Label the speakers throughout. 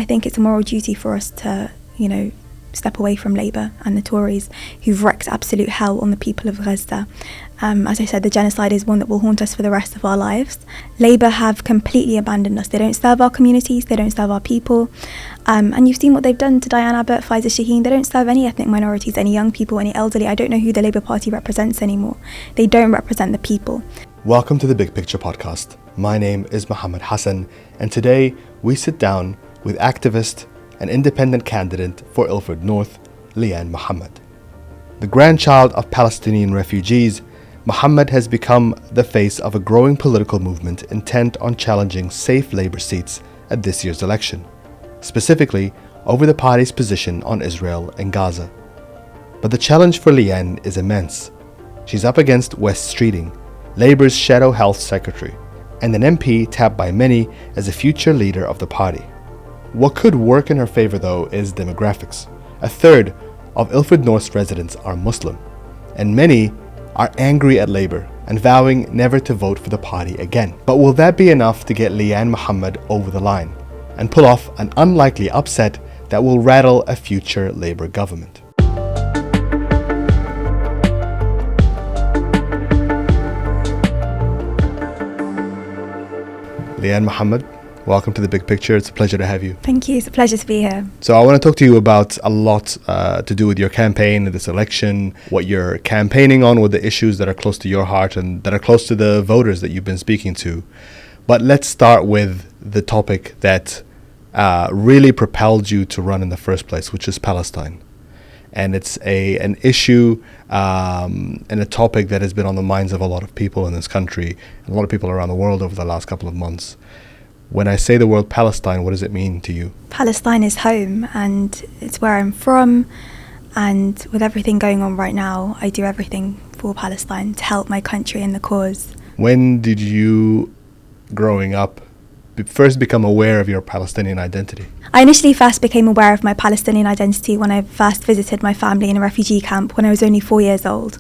Speaker 1: I think it's a moral duty for us to, step away from Labour and the Tories who've wreaked absolute hell on the people of Gaza. As I said, the genocide is one that will haunt us for the rest of our lives. Labour have completely abandoned us. They don't serve our communities, they don't serve our people. And you've seen what they've done to Diane Abbott, Faiza Shaheen. They don't serve any ethnic minorities, any young people, any elderly. I don't know who the Labour Party represents anymore. They don't represent the people.
Speaker 2: Welcome to the Big Picture podcast. My name is Mohamad Hassan, and today we sit down with activist and independent candidate for Ilford North, Leanne Mohamad. The grandchild of Palestinian refugees, Mohamad has become the face of a growing political movement intent on challenging safe Labour seats at this year's election, specifically over the party's position on Israel and Gaza. But the challenge for Leanne is immense. She's up against Wes Streeting, Labour's shadow health secretary, and an MP tapped by many as a future leader of the party. What could work in her favour though is demographics. A third of Ilford North's residents are Muslim, and many are angry at Labour and vowing never to vote for the party again. But will that be enough to get Leanne Mohamad over the line and pull off an unlikely upset that will rattle a future Labour government? Leanne Mohamad, welcome to the Big Picture. It's a pleasure to have you.
Speaker 1: Thank you. It's a pleasure to be here.
Speaker 2: So I want to talk to you about a lot to do with your campaign, this election, what you're campaigning on, with the issues that are close to your heart and that are close to the voters that you've been speaking to. But let's start with the topic that really propelled you to run in the first place, which is Palestine. And it's an issue and a topic that has been on the minds of a lot of people in this country, and a lot of people around the world over the last couple of months. When I say the word Palestine, what does it mean to you?
Speaker 1: Palestine is home, and it's where I'm from. And with everything going on right now, I do everything for Palestine to help my country and the cause. When
Speaker 2: did you, growing up, first become aware of your Palestinian identity?
Speaker 1: I initially first became aware of my Palestinian identity when I first visited my family in a refugee camp when I was only 4 years old.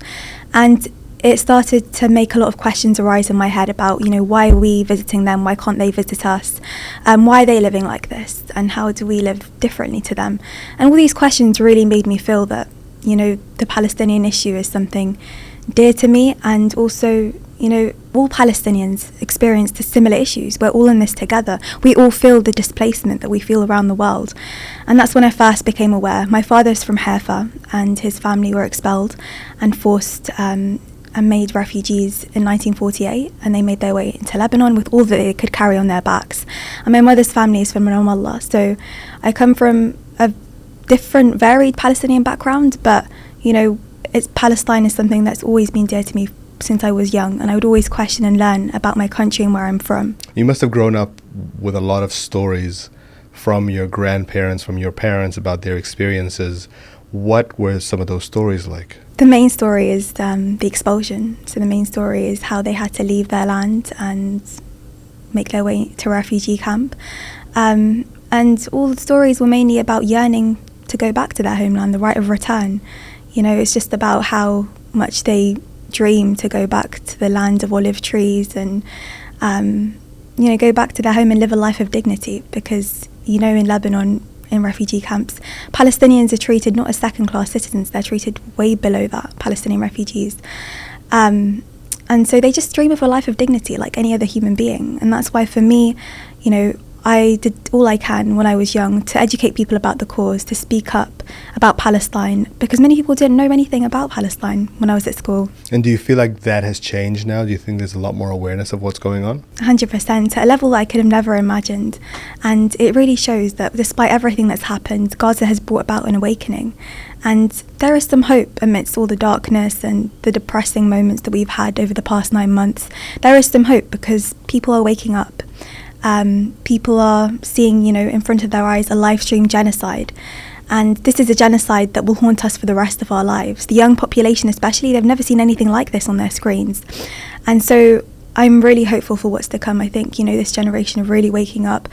Speaker 1: And it started to make a lot of questions arise in my head about, why are we visiting them? Why can't they visit us? Why are they living like this? And how do we live differently to them? And all these questions really made me feel that, the Palestinian issue is something dear to me, and also, all Palestinians experience the similar issues. We're all in this together. We all feel the displacement that we feel around the world. And that's when I first became aware. My father's from Haifa, and his family were expelled and forced and made refugees in 1948, and they made their way into Lebanon with all that they could carry on their backs. And my mother's family is from Ramallah, so I come from a different, varied Palestinian background, but, Palestine is something that's always been dear to me since I was young, and I would always question and learn about my country and where I'm from.
Speaker 2: You must have grown up with a lot of stories from your grandparents, from your parents about their experiences. What were some of those stories like?
Speaker 1: The main story is the expulsion. So the main story is how they had to leave their land and make their way to a refugee camp. And all the stories were mainly about yearning to go back to their homeland, the right of return. It's just about how much they dream to go back to the land of olive trees and, go back to their home and live a life of dignity. Because, in Lebanon, in refugee camps, Palestinians are treated not as second-class citizens, they're treated way below that, Palestinian refugees. And so they just dream of a life of dignity like any other human being. And that's why for me, I did all I can when I was young to educate people about the cause, to speak up about Palestine, because many people didn't know anything about Palestine when I was at school.
Speaker 2: And do you feel like that has changed now? Do you think there's a lot more awareness of what's going on?
Speaker 1: 100%, at a level that I could have never imagined. And it really shows that despite everything that's happened, Gaza has brought about an awakening. And there is some hope amidst all the darkness and the depressing moments that we've had over the past 9 months. There is some hope because people are waking up. People are seeing, in front of their eyes a live stream genocide. And this is a genocide that will haunt us for the rest of our lives. The young population especially, they've never seen anything like this on their screens. And so I'm really hopeful for what's to come. I think, this generation are really waking up,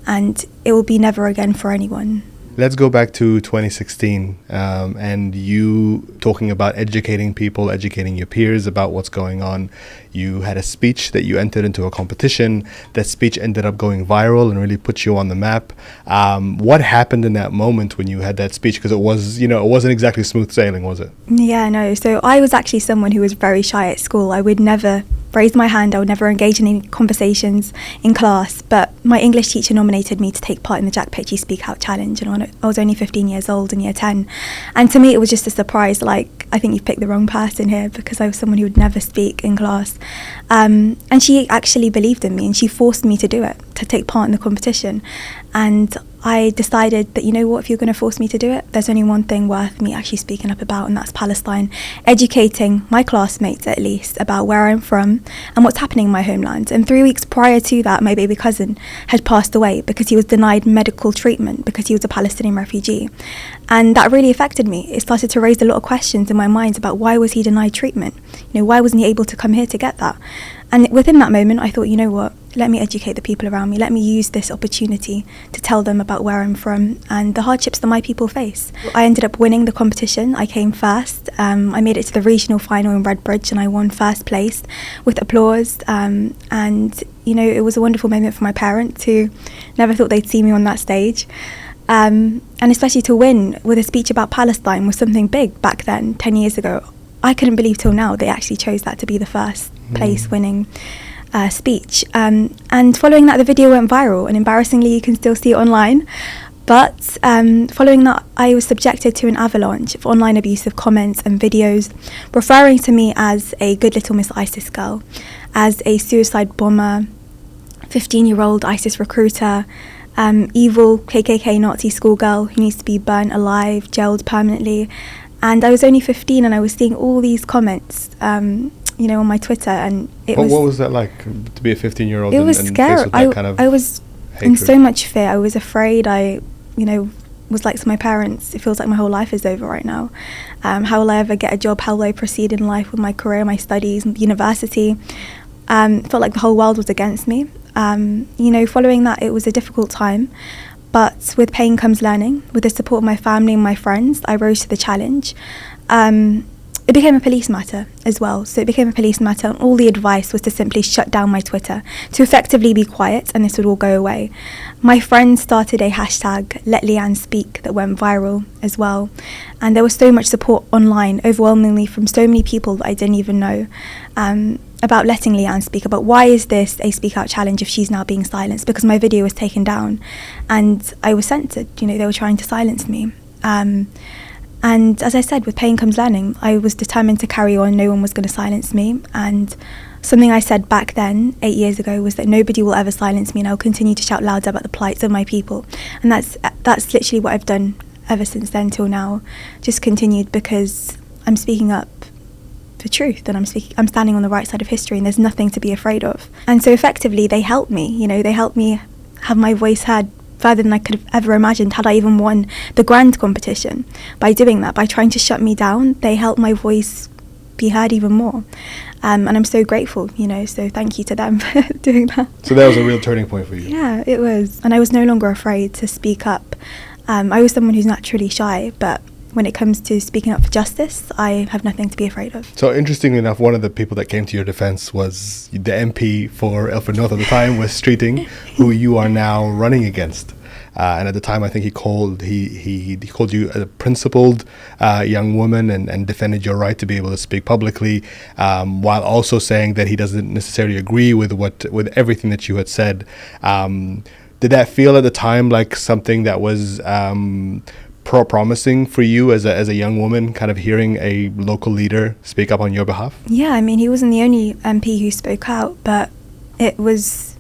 Speaker 1: and it will be never again for anyone.
Speaker 2: Let's go back to 2016 and you talking about educating people, educating your peers about what's going on. You had a speech that you entered into a competition. That speech ended up going viral and really put you on the map. What happened in that moment when you had that speech? Because it was, it wasn't exactly smooth sailing, was it?
Speaker 1: Yeah, no. So I was actually someone who was very shy at school. I would never raise my hand. I would never engage in any conversations in class. But my English teacher nominated me to take part in the Jack Pitchy Speak Out Challenge. And I was only 15 years old in year 10. And to me, it was just a surprise. Like, I think you've picked the wrong person here, because I was someone who would never speak in class. And she actually believed in me, and she forced me to do it, to take part in the competition. And I decided that, if you're going to force me to do it, there's only one thing worth me actually speaking up about, and that's Palestine. Educating my classmates, at least, about where I'm from and what's happening in my homeland. And 3 weeks prior to that, my baby cousin had passed away because he was denied medical treatment because he was a Palestinian refugee. And that really affected me. It started to raise a lot of questions in my mind about why was he denied treatment? Why wasn't he able to come here to get that? And within that moment, I thought, you know what? Let me educate the people around me. Let me use this opportunity to tell them about where I'm from and the hardships that my people face. I ended up winning the competition. I came first. I made it to the regional final in Redbridge, and I won first place with applause. And it was a wonderful moment for my parents, who never thought they'd see me on that stage. And especially to win with a speech about Palestine was something big back then, 10 years ago. I couldn't believe till now they actually chose that to be the first place winning speech. And following that, the video went viral, and embarrassingly you can still see it online. But following that, I was subjected to an avalanche of online abusive comments and videos referring to me as a good little Miss ISIS girl, as a suicide bomber, 15-year-old ISIS recruiter, evil KKK Nazi schoolgirl who needs to be burnt alive, jailed permanently. And I was only 15, and I was seeing all these comments, on my Twitter, and
Speaker 2: what was that like, to be a 15-year-old?
Speaker 1: It was scary. I was in so much fear. I was afraid. I was like to my parents, it feels like my whole life is over right now. How will I ever get a job? How will I proceed in life with my career, my studies, university? Felt like the whole world was against me. Following that, it was a difficult time. But with pain comes learning. With the support of my family and my friends, I rose to the challenge. It became a police matter as well. So it became a police matter, and all the advice was to simply shut down my Twitter, to effectively be quiet, and this would all go away. My friends started a hashtag, Let Leanne Speak, that went viral as well. And there was so much support online, overwhelmingly from so many people that I didn't even know, about letting Leanne speak, about why is this a speak out challenge if she's now being silenced, because my video was taken down and I was censored. They were trying to silence me. And as I said, with pain comes learning. I was determined to carry on. No one was going to silence me. And something I said back then, 8 years ago, was that nobody will ever silence me, and I'll continue to shout louder about the plights of my people. And that's literally what I've done ever since then till now. Just continued, because I'm speaking up for truth, and I'm standing on the right side of history, and there's nothing to be afraid of. And so effectively, they helped me. They helped me have my voice heard further than I could have ever imagined had I even won the grand competition. By doing that, by trying to shut me down, they helped my voice be heard even more. And I'm so grateful, so thank you to them for doing that.
Speaker 2: So that was a real turning point for you.
Speaker 1: Yeah, it was. And I was no longer afraid to speak up. I was someone who's naturally shy, but when it comes to speaking up for justice, I have nothing to be afraid of.
Speaker 2: So interestingly enough, one of the people that came to your defense was the MP for Ilford North at the time, Wes Streeting, who you are now running against. And at the time, I think he called you a principled young woman and defended your right to be able to speak publicly, while also saying that he doesn't necessarily agree with everything that you had said. Did that feel at the time like something that was promising for you as a young woman, kind of hearing a local leader speak up on your behalf?
Speaker 1: Yeah, I mean, he wasn't the only MP who spoke out, but it was,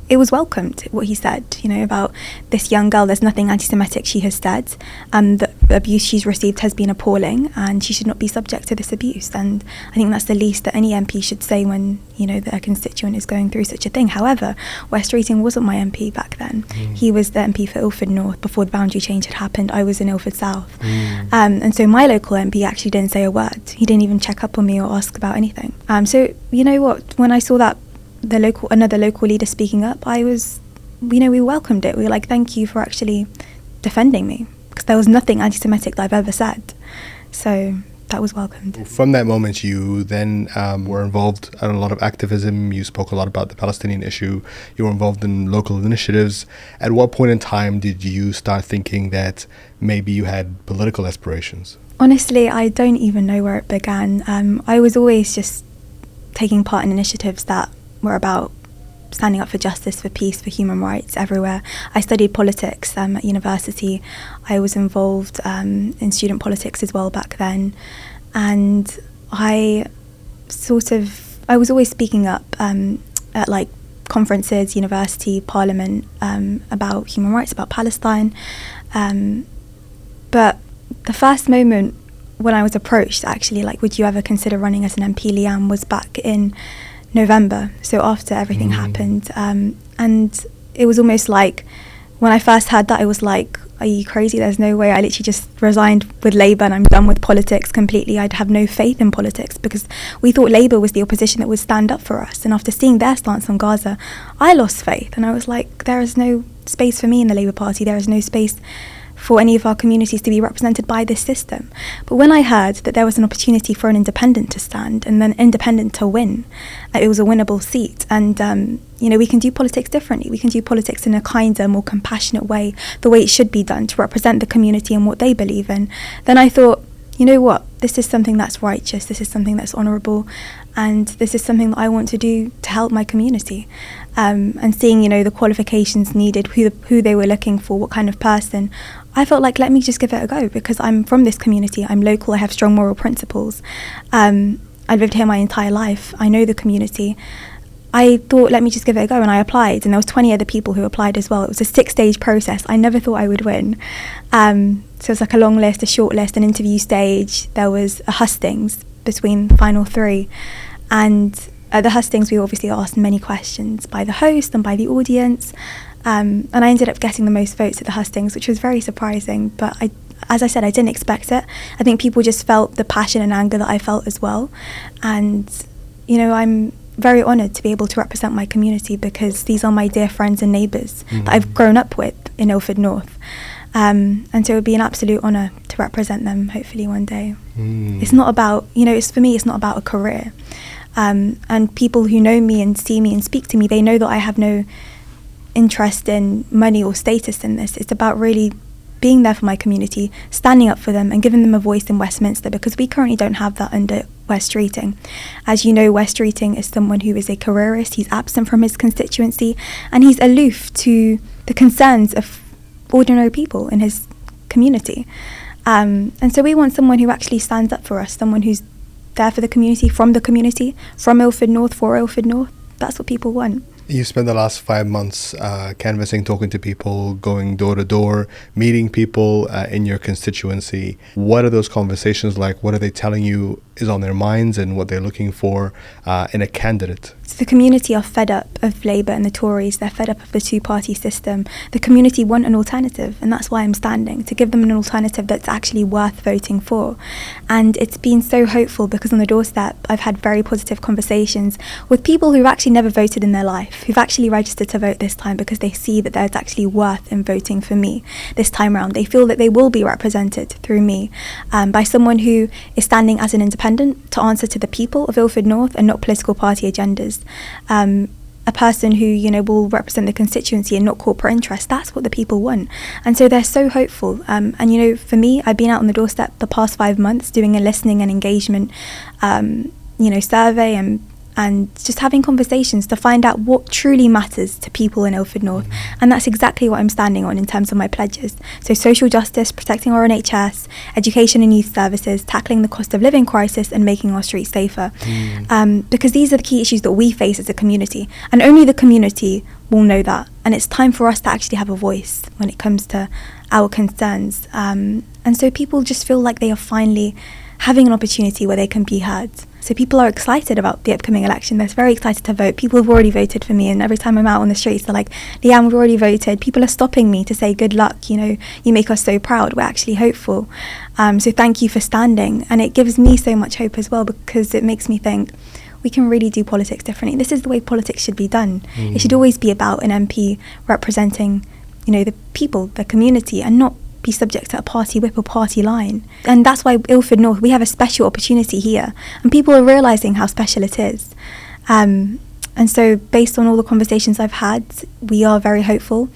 Speaker 1: it was welcomed, what he said, about this young girl. There's nothing anti-Semitic she has said. The abuse she's received has been appalling, and she should not be subject to this abuse. And I think that's the least that any MP should say when, their constituent is going through such a thing. However, Wes Streeting wasn't my MP back then. He was the MP for Ilford North before the boundary change had happened. I was in Ilford South. And so my local MP actually didn't say a word. He didn't even check up on me or ask about anything. So, you know what, when I saw that another local leader speaking up, I was, we welcomed it. We were like, thank you for actually defending me, because there was nothing anti-Semitic that I've ever said. So that was welcomed.
Speaker 2: From that moment, you then were involved in a lot of activism. You spoke a lot about the Palestinian issue. You were involved in local initiatives. At what point in time did you start thinking that maybe you had political aspirations?
Speaker 1: Honestly, I don't even know where it began. I was always just taking part in initiatives that were about standing up for justice, for peace, for human rights everywhere. I studied politics at university. I was involved in student politics as well back then. And I was always speaking up at like conferences, university, parliament, about human rights, about Palestine. But the first moment when I was approached, actually, like, would you ever consider running as an MP, Leanne, was back in November, so after everything happened. And it was almost like, when I first heard that, I was like, are you crazy? There's no way. I literally just resigned with Labour and I'm done with politics completely. I'd have no faith in politics, because we thought Labour was the opposition that would stand up for us. And after seeing their stance on Gaza, I lost faith. And I was like, there is no space for me in the Labour Party. There is no space for any of our communities to be represented by this system. But when I heard that there was an opportunity for an independent to stand and then independent to win, it was a winnable seat. And, we can do politics differently. We can do politics in a kinder, more compassionate way, the way it should be done, to represent the community and what they believe in. Then I thought, you know what, this is something that's righteous, this is something that's honourable, and this is something that I want to do to help my community. And seeing, the qualifications needed, who they were looking for, what kind of person, I felt like, let me just give it a go, because I'm from this community, I'm local, I have strong moral principles. I've lived here my entire life, I know the community. I thought, let me just give it a go, and I applied, and there was 20 other people who applied as well. It was a 6-stage process. I never thought I would win. So it was like a long list, a short list, an interview stage. There was a hustings between the final 3. And at the hustings, we obviously asked many questions by the host and by the audience. And I ended up getting the most votes at the hustings, which was very surprising. But as I said, I didn't expect it. I think people just felt the passion and anger that I felt as well. And, I'm very honoured to be able to represent my community, because these are my dear friends and neighbours that I've grown up with in Ilford North. And so it would be an absolute honour to represent them, hopefully one day. It's not about, for me, it's not about a career. And people who know me and see me and speak to me, they know that I have no interest in money or status in this. It's about really being there for my community, standing up for them and giving them a voice in Westminster, because we currently don't have that under Wes Streeting. As you know, Wes Streeting is someone who is a careerist. He's absent from his constituency and he's aloof to the concerns of ordinary people in his community. And so we want someone who actually stands up for us, someone who's there for the community, from Ilford North, for Ilford North. That's what people want.
Speaker 2: You spent the last 5 months canvassing, talking to people, going door to door, meeting people in your constituency. What are those conversations like? What are they telling you is on their minds and what they're looking for in a candidate?
Speaker 1: So the community are fed up of Labour and the Tories. They're fed up of the two-party system. The community want an alternative, and that's why I'm standing, to give them an alternative that's actually worth voting for. And it's been so hopeful, because on the doorstep I've had very positive conversations with people who've actually never voted in their life, who've actually registered to vote this time because they see that there's actually worth in voting for me this time around. They feel that they will be represented through me by someone who is standing as an independent to answer to the people of Ilford North and not political party agendas. A person who, will represent the constituency and not corporate interests. That's what the people want. And so they're so hopeful. And, for me, I've been out on the doorstep the past 5 months doing a listening and engagement, survey and just having conversations to find out what truly matters to people in Ilford North. And that's exactly what I'm standing on in terms of my pledges. So social justice, protecting our NHS, education and youth services, tackling the cost of living crisis and making our streets safer. Because these are the key issues that we face as a community. And only the community will know that. And it's time for us to actually have a voice when it comes to our concerns. And so people just feel like they are finally having an opportunity where they can be heard. So people are excited about the upcoming election. They're very excited to vote. People have already voted for me, and every time I'm out on the streets, they're like, Leanne, we've already voted. People are stopping me to say good luck, you make us so proud. We're actually hopeful. So thank you for standing. And it gives me so much hope as well, because it makes me think we can really do politics differently. This is the way politics should be done. It should always be about an MP representing the people, the community, and not be subject to a party whip or party line. And that's why Ilford North, we have a special opportunity here, and people are realising how special it is. And so based on all the conversations I've had, we are very hopeful.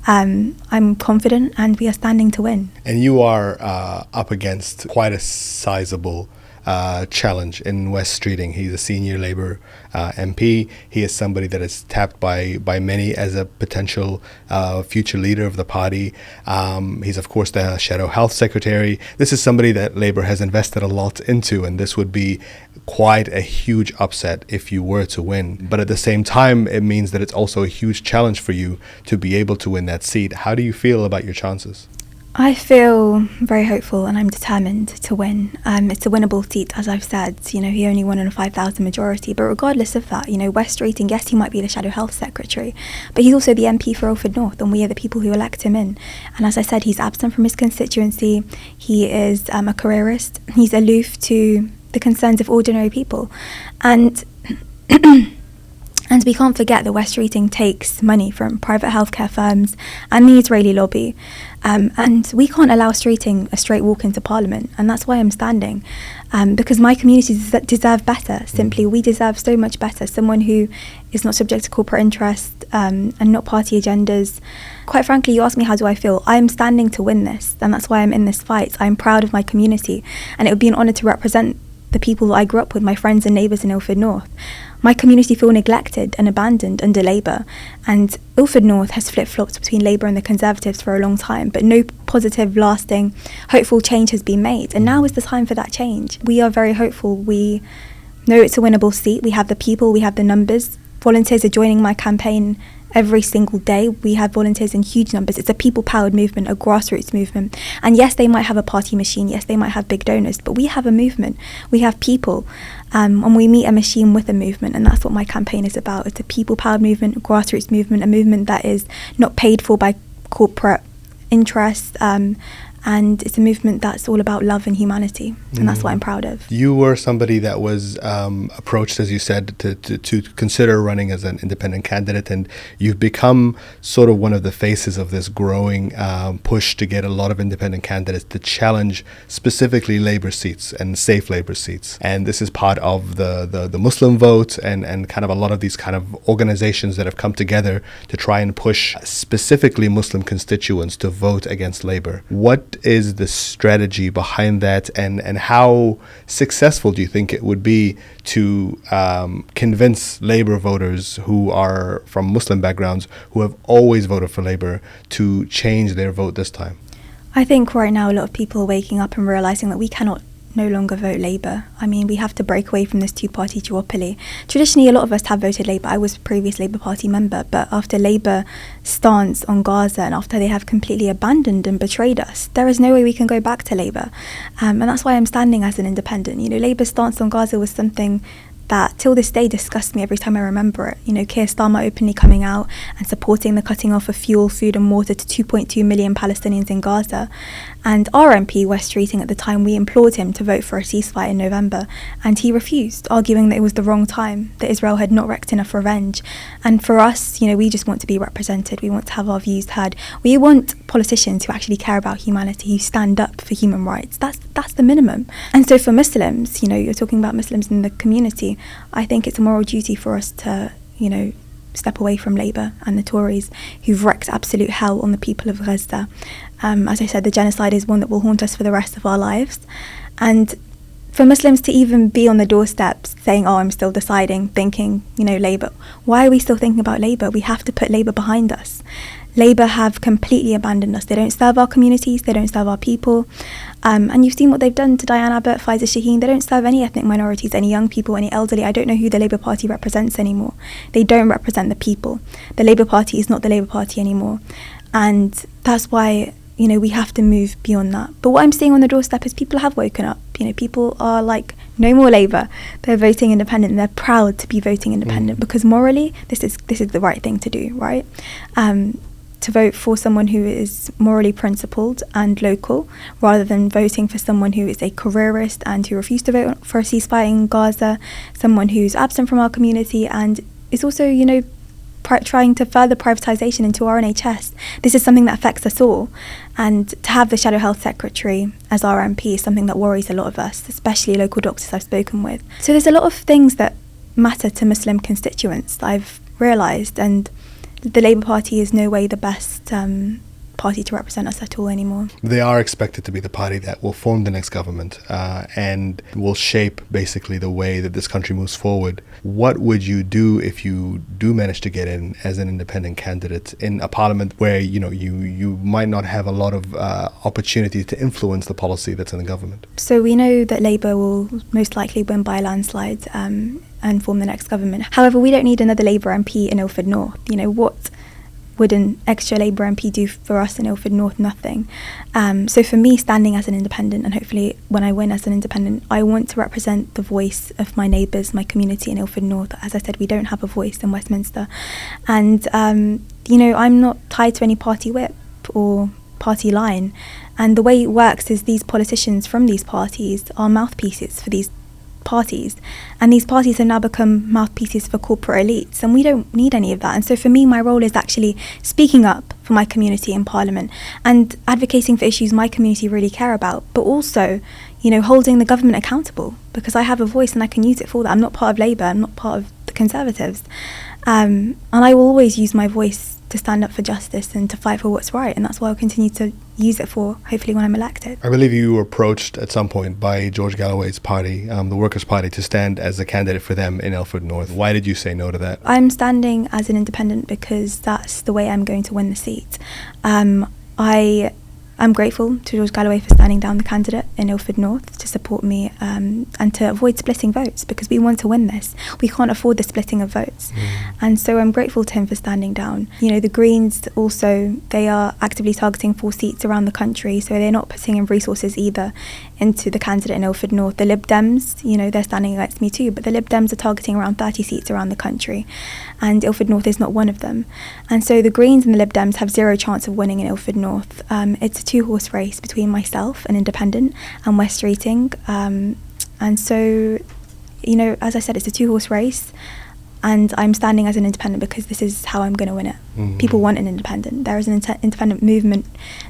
Speaker 1: I'm confident, and we are standing to win.
Speaker 2: And you are up against quite a sizable challenge in Wes Streeting. He's a senior Labour MP. He is somebody that is tapped by many as a potential future leader of the party. He's of course the Shadow Health Secretary. This is somebody that Labour has invested a lot into, and this would be quite a huge upset if you were to win. But at the same time, it means that it's also a huge challenge for you to be able to win that seat. How do you feel about your chances?
Speaker 1: I feel very hopeful, and I'm determined to win. It's a winnable seat, as I've said. He only won on a 5,000 majority. But regardless of that, Wes Streeting, yes, he might be the Shadow Health Secretary, but he's also the MP for Ilford North, and we are the people who elect him in. And as I said, he's absent from his constituency. He is a careerist. He's aloof to the concerns of ordinary people. And and we can't forget that Wes Streeting takes money from private healthcare firms and the Israeli lobby. And we can't allow Streeting a straight walk into Parliament. And that's why I'm standing. Because my communities deserve better. Simply, we deserve so much better. Someone who is not subject to corporate interest and not party agendas. Quite frankly, you ask me how do I feel. I'm standing to win this. And that's why I'm in this fight. I'm proud of my community. And it would be an honour to represent the people that I grew up with, my friends and neighbours in Ilford North. My community feel neglected and abandoned under Labour, and Ilford North has flip-flopped between Labour and the Conservatives for a long time, but no positive, lasting, hopeful change has been made, and now is the time for that change. We are very hopeful. We know it's a winnable seat. We have the people, we have the numbers. Volunteers are joining my campaign every single day. We have volunteers in huge numbers. It's a people-powered movement, a grassroots movement. And yes, they might have a party machine. Yes, they might have big donors. But we have a movement. We have people. And we meet a machine with a movement. And that's what my campaign is about. It's a people-powered movement, a grassroots movement, a movement that is not paid for by corporate interest. And it's a movement that's all about love and humanity. And that's what I'm proud of.
Speaker 2: You were somebody that was approached, as you said, to consider running as an independent candidate, and you've become sort of one of the faces of this growing push to get a lot of independent candidates to challenge specifically Labour seats and safe Labour seats. And this is part of the Muslim vote and kind of a lot of these kind of organizations that have come together to try and push specifically Muslim constituents to vote against Labour. What is the strategy behind that, and how successful do you think it would be to convince Labour voters who are from Muslim backgrounds, who have always voted for Labour, to change their vote this time?
Speaker 1: I think right now a lot of people are waking up and realising that we cannot no longer vote Labour. I mean, we have to break away from this two-party duopoly. Traditionally, a lot of us have voted Labour. I was a previous Labour Party member, but after Labour stance on Gaza and after they have completely abandoned and betrayed us, there is no way we can go back to Labour. And that's why I'm standing as an independent. Labour's stance on Gaza was something that till this day disgusts me every time I remember it. Keir Starmer openly coming out and supporting the cutting off of fuel, food and water to 2.2 million Palestinians in Gaza. And our MP, Wes Streeting, at the time, we implored him to vote for a ceasefire in November, and he refused, arguing that it was the wrong time, that Israel had not wreaked enough revenge. And for us, we just want to be represented. We want to have our views heard. We want politicians who actually care about humanity, who stand up for human rights. That's the minimum. And so for Muslims, you're talking about Muslims in the community, I think it's a moral duty for us to, step away from Labour and the Tories, who've wreaked absolute hell on the people of Gaza. As I said, the genocide is one that will haunt us for the rest of our lives. And for Muslims to even be on the doorsteps saying, I'm still deciding, thinking, Labour. Why are we still thinking about Labour? We have to put Labour behind us. Labour have completely abandoned us. They don't serve our communities, they don't serve our people. And you've seen what they've done to Diane Abbott, Faiza Shaheen. They don't serve any ethnic minorities, any young people, any elderly. I don't know who the Labour Party represents anymore. They don't represent the people. The Labour Party is not the Labour Party anymore. And that's why, we have to move beyond that. But what I'm seeing on the doorstep is people have woken up. People are like, no more Labour. They're voting independent, and they're proud to be voting independent because morally, this is the right thing to do, right? To vote for someone who is morally principled and local, rather than voting for someone who is a careerist and who refused to vote for a ceasefire in Gaza, someone who's absent from our community and is also, trying to further privatisation into our NHS. This is something that affects us all. And to have the Shadow Health Secretary as our MP is something that worries a lot of us, especially local doctors I've spoken with. So there's a lot of things that matter to Muslim constituents that I've realised, and the Labour Party is no way the best party to represent us at all anymore.
Speaker 2: They are expected to be the party that will form the next government and will shape basically the way that this country moves forward. What would you do if you do manage to get in as an independent candidate in a parliament where you might not have a lot of opportunity to influence the policy that's in the government?
Speaker 1: So we know that Labour will most likely win by a landslide and form the next government. However, we don't need another Labour MP in Ilford North. What would an extra Labour MP do for us in Ilford North? Nothing. So for me, standing as an independent, and hopefully when I win as an independent, I want to represent the voice of my neighbours, my community in Ilford North. As I said, we don't have a voice in Westminster. And, I'm not tied to any party whip or party line. And the way it works is these politicians from these parties are mouthpieces for these parties, and these parties have now become mouthpieces for corporate elites, and we don't need any of that. And so for me, my role is actually speaking up for my community in Parliament and advocating for issues my community really care about, but also holding the government accountable, because I have a voice and I can use it for that. I'm not part of Labour, I'm not part of the Conservatives, and I will always use my voice to stand up for justice and to fight for what's right, and that's what I'll continue to use it for, hopefully when I'm elected.
Speaker 2: I believe you were approached at some point by George Galloway's party, the Workers' Party, to stand as a candidate for them in Ilford North. Why did you say no to that?
Speaker 1: I'm standing as an independent because that's the way I'm going to win the seat. I'm grateful to George Galloway for standing down the candidate in Ilford North to support me and to avoid splitting votes, because we want to win this. We can't afford the splitting of votes. And so I'm grateful to him for standing down. The Greens also, they are actively targeting 4 seats around the country, so they're not putting in resources either into the candidate in Ilford North. The Lib Dems, they're standing against me too, but the Lib Dems are targeting around 30 seats around the country, and Ilford North is not one of them. And so the Greens and the Lib Dems have zero chance of winning in Ilford North. It's a 2-horse race between myself, an independent, and Wes Streeting. And so, as I said, it's a 2-horse race, and I'm standing as an independent because this is how I'm going to win it. People want an independent. There is an independent movement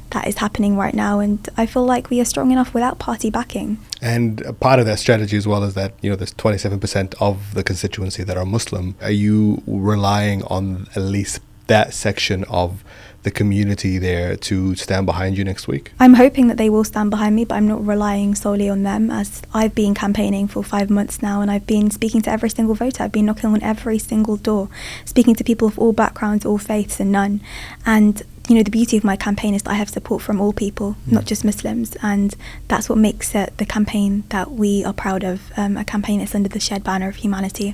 Speaker 1: that is happening right now, and I feel like we are strong enough without party backing.
Speaker 2: And a part of that strategy as well is that, there's 27% of the constituency that are Muslim. Are you relying on at least that section of the community there to stand behind you next week?
Speaker 1: I'm hoping that they will stand behind me, but I'm not relying solely on them, as I've been campaigning for 5 months now, and I've been speaking to every single voter. I've been knocking on every single door, speaking to people of all backgrounds, all faiths and none. And the beauty of my campaign is that I have support from all people, not just Muslims, and that's what makes it the campaign that we are proud of, a campaign that's under the shared banner of humanity.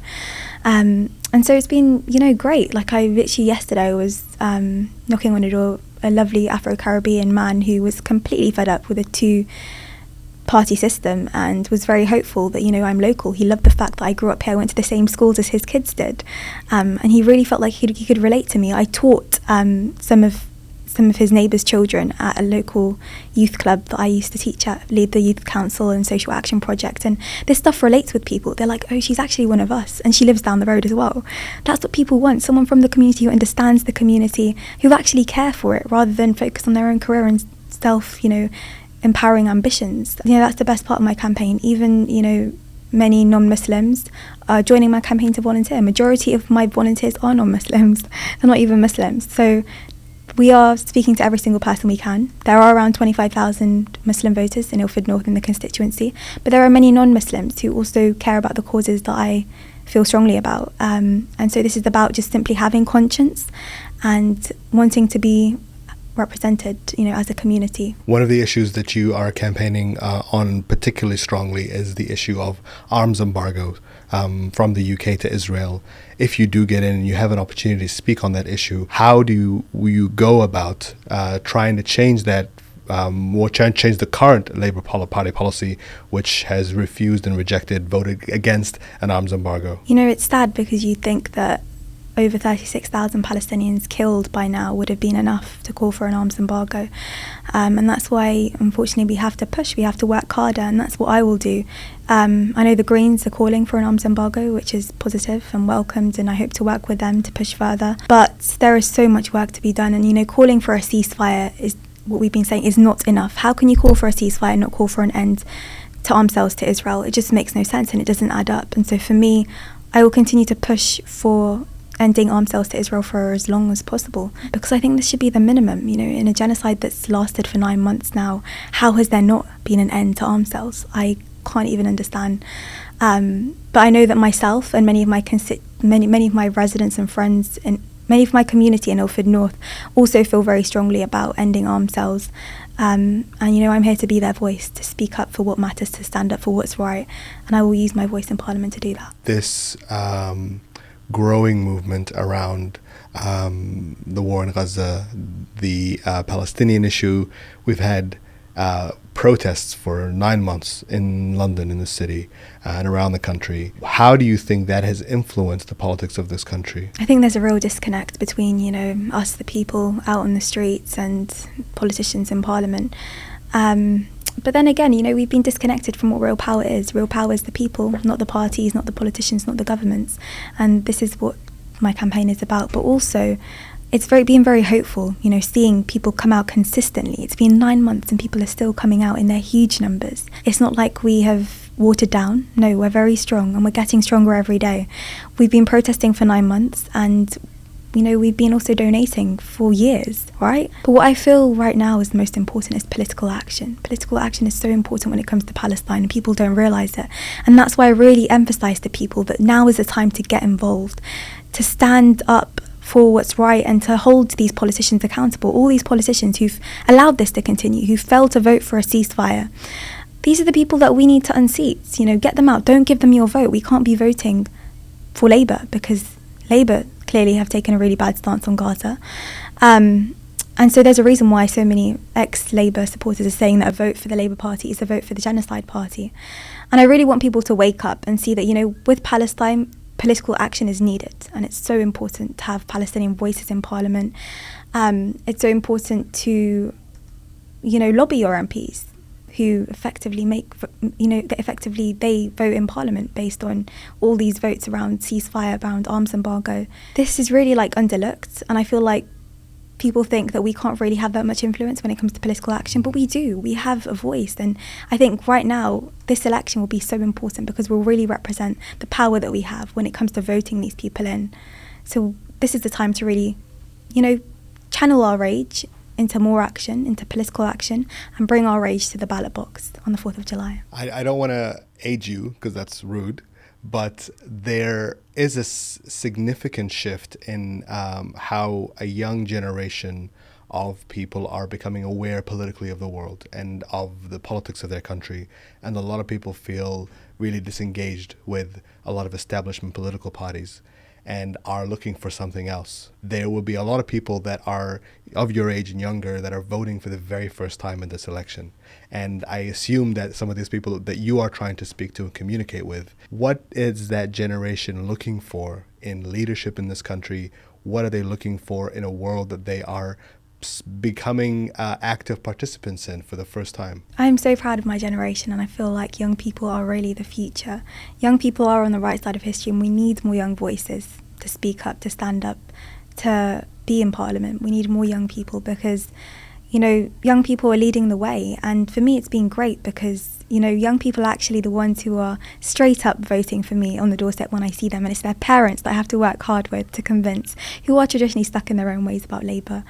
Speaker 1: And so it's been, great. Like, I literally yesterday was knocking on a door, a lovely Afro-Caribbean man who was completely fed up with a 2-party system and was very hopeful that, I'm local. He loved the fact that I grew up here, I went to the same schools as his kids did. And he really felt like he could relate to me. I taught some of his neighbours' children at a local youth club that I used to teach at, lead the youth council and social action project, and this stuff relates with people. They're like, oh, she's actually one of us, and she lives down the road as well. That's what people want, someone from the community who understands the community, who actually care for it, rather than focus on their own career and self, empowering ambitions. That's the best part of my campaign. Even, many non-Muslims are joining my campaign to volunteer. Majority of my volunteers are non-Muslims, they're not even Muslims. So we are speaking to every single person we can. There are around 25,000 Muslim voters in Ilford North in the constituency, but there are many non-Muslims who also care about the causes that I feel strongly about. And so this is about just simply having conscience and wanting to be represented, as a community. One
Speaker 2: of the issues that you are campaigning on particularly strongly is the issue of arms embargo from the UK to Israel. If you do get in and you have an opportunity to speak on that issue, how do you go about trying to change that, or change the current Labour Party policy, which has refused and voted against an arms embargo?
Speaker 1: It's sad because you think that over 36,000 Palestinians killed by now would have been enough to call for an arms embargo. And that's why, unfortunately, we have to push, we have to work harder, and that's what I will do. I know the Greens are calling for an arms embargo, which is positive and welcomed, and I hope to work with them to push further. But there is so much work to be done, and, calling for a ceasefire is what we've been saying is not enough. How can you call for a ceasefire and not call for an end to arms sales to Israel? It just makes no sense, and it doesn't add up. And so for me, I will continue to push for ending arms sales to Israel for as long as possible, because I think this should be the minimum. In a genocide that's lasted for 9 months now, how has there not been an end to arms sales? I can't even understand. But I know that myself and many of my residents and friends and many of my community in Ilford North also feel very strongly about ending arms sales. And I'm here to be their voice, to speak up for what matters, to stand up for what's right, and I will use my voice in Parliament to do that.
Speaker 2: This growing movement around the war in Gaza, the Palestinian issue. We've had protests for 9 months in London, in the city, and around the country. How do you think that has influenced the politics of this country?
Speaker 1: I think there's a real disconnect between, us, the people out on the streets, and politicians in Parliament. But then again, we've been disconnected from what real power is. Real power is the people, not the parties, not the politicians, not the governments. And this is what my campaign is about. But also, it's been very hopeful, seeing people come out consistently. It's been 9 months and people are still coming out in their huge numbers. It's not like we have watered down. No, we're very strong, and we're getting stronger every day. We've been protesting for 9 months, and we've been also donating for years, right? But what I feel right now is the most important is political action. Political action is so important when it comes to Palestine, and people don't realise it. And that's why I really emphasise to people that now is the time to get involved, to stand up for what's right, and to hold these politicians accountable. All these politicians who've allowed this to continue, who failed to vote for a ceasefire. These are the people that we need to unseat. Get them out. Don't give them your vote. We can't be voting for Labour, because Labour clearly have taken a really bad stance on Gaza. And so there's a reason why so many ex-Labour supporters are saying that a vote for the Labour Party is a vote for the genocide party. And I really want people to wake up and see that, with Palestine, political action is needed. And it's so important to have Palestinian voices in Parliament. It's so important to, lobby your MPs who effectively they vote in Parliament based on all these votes around ceasefire, around arms embargo. This is really underlooked, and I feel like people think that we can't really have that much influence when it comes to political action, but we do. We have a voice, and I think right now this election will be so important because we'll really represent the power that we have when it comes to voting these people in. So this is the time to really, channel our rage into more action, into political action, and bring our rage to the ballot box on the 4th of July.
Speaker 2: I don't want to age you, because that's rude, but there is a significant shift in how a young generation of people are becoming aware politically of the world and of the politics of their country. And a lot of people feel really disengaged with a lot of establishment political parties and are looking for something else. There will be a lot of people that are of your age and younger that are voting for the very first time in this election. And I assume that some of these people that you are trying to speak to and communicate with, what is that generation looking for in leadership in this country? What are they looking for in a world that they are becoming active participants in for the first time?
Speaker 1: I'm so proud of my generation, and I feel like young people are really the future. Young people are on the right side of history, and we need more young voices to speak up, to stand up, to be in Parliament. We need more young people because, young people are leading the way. And for me, it's been great because, young people are actually the ones who are straight up voting for me on the doorstep when I see them. And it's their parents that I have to work hard with to convince, who are traditionally stuck in their own ways about Labour.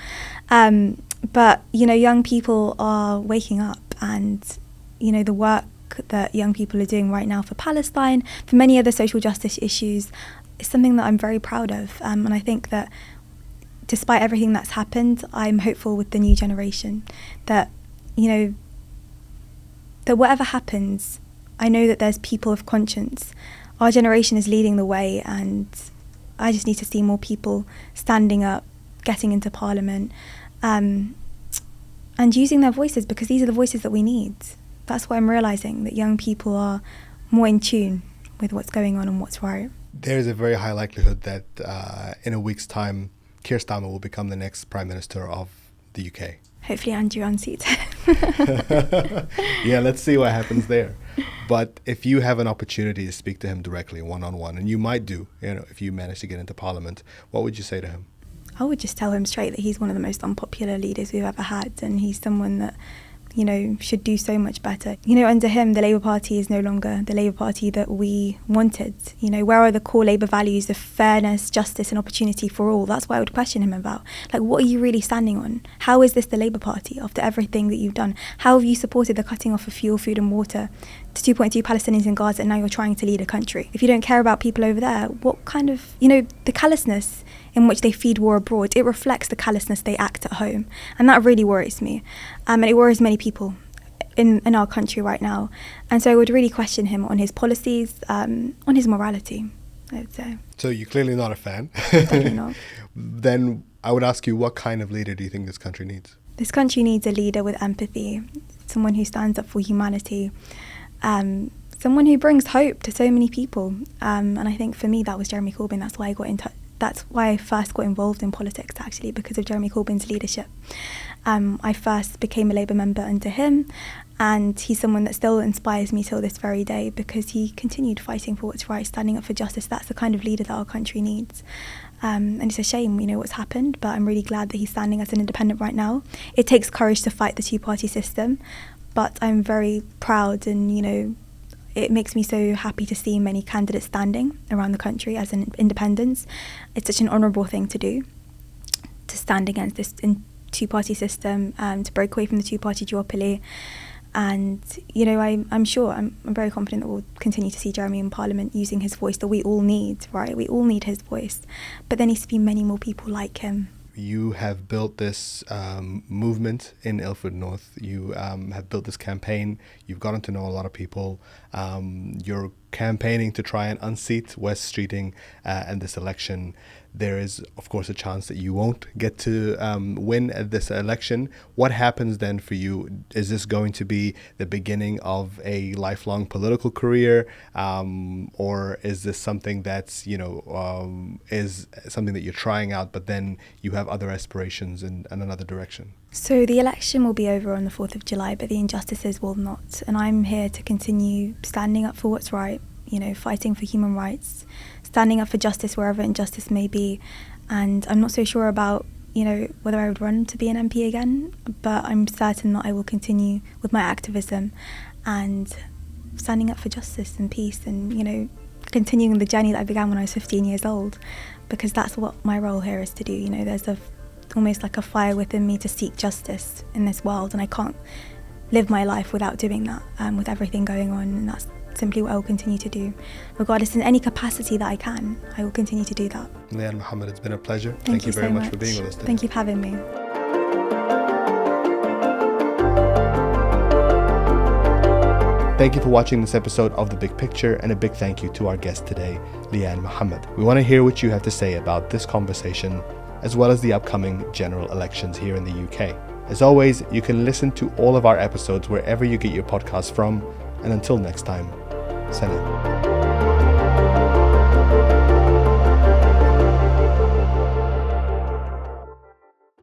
Speaker 1: But, young people are waking up, and, the work that young people are doing right now for Palestine, for many other social justice issues, is something that I'm very proud of. And I think that despite everything that's happened, I'm hopeful with the new generation that, that whatever happens, I know that there's people of conscience. Our generation is leading the way, and I just need to see more people standing up, getting into Parliament, and using their voices, because these are the voices that we need. That's what I'm realising, that young people are more in tune with what's going on and what's right.
Speaker 2: There's a very high likelihood that in a week's time, Keir Starmer will become the next Prime Minister of the UK.
Speaker 1: Hopefully Andrew unseats him.
Speaker 2: Yeah, let's see what happens there. But if you have an opportunity to speak to him directly, one-on-one, and you might do, if you manage to get into Parliament, what would you say to him?
Speaker 1: I would just tell him straight that he's one of the most unpopular leaders we've ever had, and he's someone that, should do so much better. Under him, the Labour Party is no longer the Labour Party that we wanted. Where are the core Labour values of fairness, justice and opportunity for all? That's what I would question him about. Like, what are you really standing on? How is this the Labour Party after everything that you've done? How have you supported the cutting off of fuel, food and water to 2.2 Palestinians in Gaza, and now you're trying to lead a country? If you don't care about people over there, what kind of, the callousness in which they feed war abroad, it reflects the callousness they act at home. And that really worries me. And it worries many people in our country right now. And so I would really question him on his policies, on his morality, I would say.
Speaker 2: So you're clearly not a fan.
Speaker 1: Definitely not.
Speaker 2: Then I would ask you, what kind of leader do you think this country needs?
Speaker 1: This country needs a leader with empathy, someone who stands up for humanity, someone who brings hope to so many people. And I think for me, that was Jeremy Corbyn. That's why I got in touch. That's why I first got involved in politics, actually, because of Jeremy Corbyn's leadership. I first became a Labour member under him, and he's someone that still inspires me till this very day, because he continued fighting for what's right, standing up for justice. That's the kind of leader that our country needs. And it's a shame, what's happened, but I'm really glad that he's standing as an independent right now. It takes courage to fight the two-party system, but I'm very proud, and, it makes me so happy to see many candidates standing around the country as an independence. It's such an honourable thing to do, to stand against this two-party system, to break away from the two-party duopoly. And, I'm sure, I'm very confident that we'll continue to see Jeremy in Parliament using his voice that we all need, right? We all need his voice. But there needs to be many more people like him.
Speaker 2: You have built this movement in Ilford North. You have built this campaign. You've gotten to know a lot of people. You're campaigning to try and unseat Wes Streeting in this election. There is, of course, a chance that you won't get to win at this election. What happens then for you? Is this going to be the beginning of a lifelong political career? Or is this something that's, is something that you're trying out, but then you have other aspirations in another direction?
Speaker 1: So the election will be over on the 4th of July, but the injustices will not. And I'm here to continue standing up for what's right, fighting for human rights, standing up for justice wherever injustice may be. And I'm not so sure about, whether I would run to be an MP again, but I'm certain that I will continue with my activism and standing up for justice and peace and, continuing the journey that I began when I was 15 years old, because that's what my role here is to do. There's almost like a fire within me to seek justice in this world, and I can't live my life without doing that, with everything going on, and that's simply what I will continue to do. Regardless, in any capacity that I can, I will continue to do that.
Speaker 2: Leanne Mohamad, it's been a pleasure. Thank you very much for being with us today.
Speaker 1: Thank you for having me.
Speaker 2: Thank you for watching this episode of The Big Picture, and a big thank you to our guest today, Leanne Mohamad. We want to hear what you have to say about this conversation, as well as the upcoming general elections here in the UK. As always, you can listen to all of our episodes wherever you get your podcasts from, and until next time, salam.